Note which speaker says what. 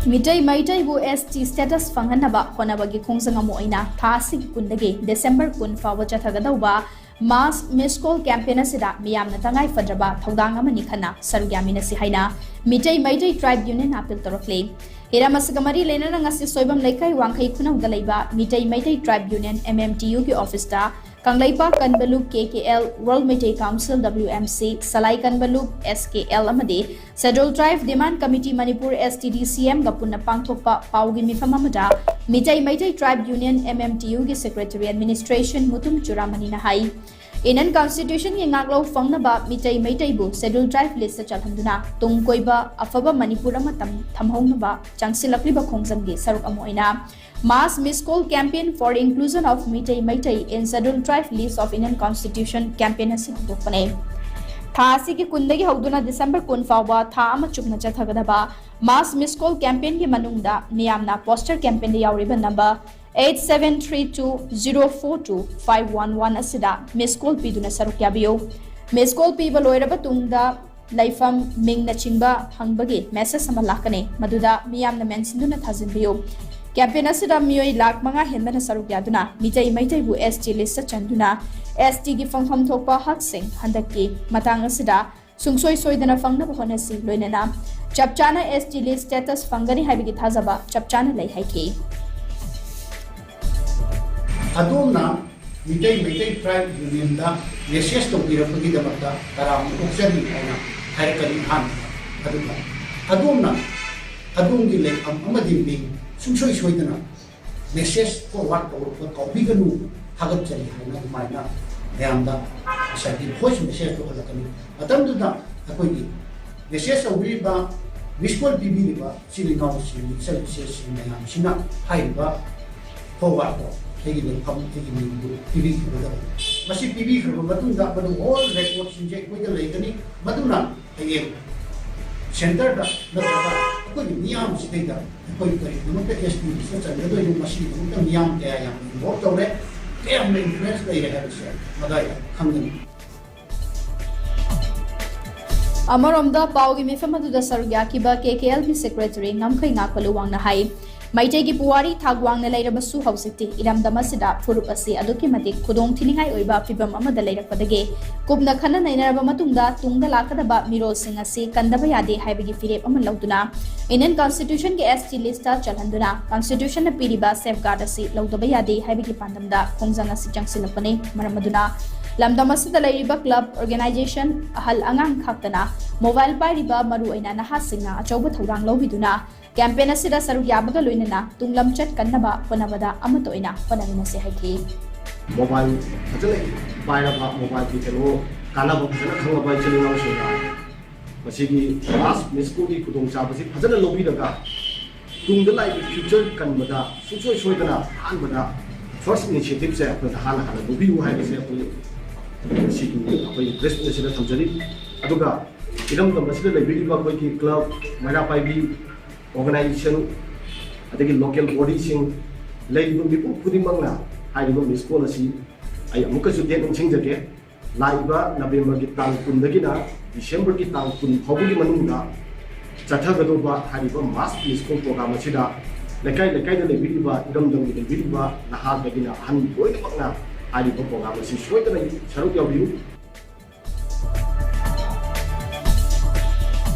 Speaker 1: Meetei bu ST status fanghanaba honabagi khongsangamu aina thasi kundagi December kun fawa chathagadauba mass miss call campaign asida miyamna tangai fadraba thodang amani khana sarugyamina si haina Meetei tribe union appeal torokle Hiramasgamari lena ngasi soibam laikai wangkai khunauda leiba Meetei tribe union MMTU ki office da Kanglaipa Kanbaluk KKL World Meetei Council WMC Salai Kanbaluk SKL amadi Federal Tribe Demand Committee Manipur STDCM gapuna pangthokpa paugi mifam amada Meetei Tribe Union MMTU gi Secretary Administration Mutum Churamani na hai Inan Constitution gi ngaklo fangnaba Meetei bu Federal Tribe list chalhanduna tungkoiba afaba Manipur amatam thamhongnaba changsilakliba khongjamgi saruk amoina Mass Miss Call Campaign for Inclusion of Meetei in Federal Tribe List of Indian Constitution Campaign asi hudokpane. Tha asigi kundagi hauduna December kun fawba tha ama chukna chathagadaba Mass Miss Call Campaign gi manungda miyamna poster campaign da yauriba number 8732042511 asida Miss Call piduna saruk yabiyo. Miss Call piba loiraba tungda laifam mingna chingba hangbagi message sama lakane maduda miyamna mensinduna thajinbiyo. Campaign asida miyoi lak manga henbana saruk yaduna Meetei bu ST list chanduna ST gi fangfam thokpa hak sing handaki matang asida sungsoi soidana fangna bahonasi loinana chapchana ST list status fangani haibigi thazaba chapchana lai haiki
Speaker 2: adumna Meetei tribe union da message to pirapagi damakta taram ukjani aina harakali han adumna adumgi le amadi bing sungsoi soidana message forward to copy ganu hagat chali haina maina yamda sadi voice message to kalakani atamduna akoigi message awriba visual pb ba silingaw sili services na sina haiba forward to hegi ne pam hegi ne pb ko masi pb ko matunda badu all records inje ko da legani maduna hegi center da na ko ni niam sida ko kari no pe ST so chande do yu masi ko ta niam te ya mo to re te am influence dai re ha madaya khangni
Speaker 1: Amaromda paugi mifamadu da sarugya kiba KKL bi secretary ngamkhai ngakpalu wangna hai Meitei gi puwari thagwang na leirabasu hausikti iramdama sida furup asi aduki matik khudong thiningai oiba fibam amada leirakpadage kubna khana nainaraba matungda tungda lakadaba mirol sing asi kandaba yade haibigi firep ama lauduna Indian Constitution gi ST list chalhanduna Constitution na piriba safeguard asi laudaba yade haibigi pandamda khongjang asi changsilapane maramaduna lamdama sida leiriba club organization ahal angang khaktana mobile pairiba maru aina naha singna achauba thorang lobiduna campaign asida saruk yabaga loinana tunglam chat kannaba honabada amatoina honamina se haiki
Speaker 3: mobile ajale pairaba mobile ki kelo kanaba bhajana khangaba chalina soda masigi last misku ki kudong chabasi bhajana lobi daga tungda lai future kanbada susoi soidana anbada first initiative se apna hala hala lobi hu hai se apni sigi apni president se thamjari aduga idam masida library ba koi ki club mara pai bi organization adagi local body sing leibu bipu kudimangna haibu miskol asi ai amuka su den chingjage laiba November gi tang kun dagina December gi tang kun phabugi manungda chathaga ba haibu mass miskol program asida lekai da leibi ba idam dam gi leibi ba naha dagina han boy makna haibu program asi soitana saruk yabiu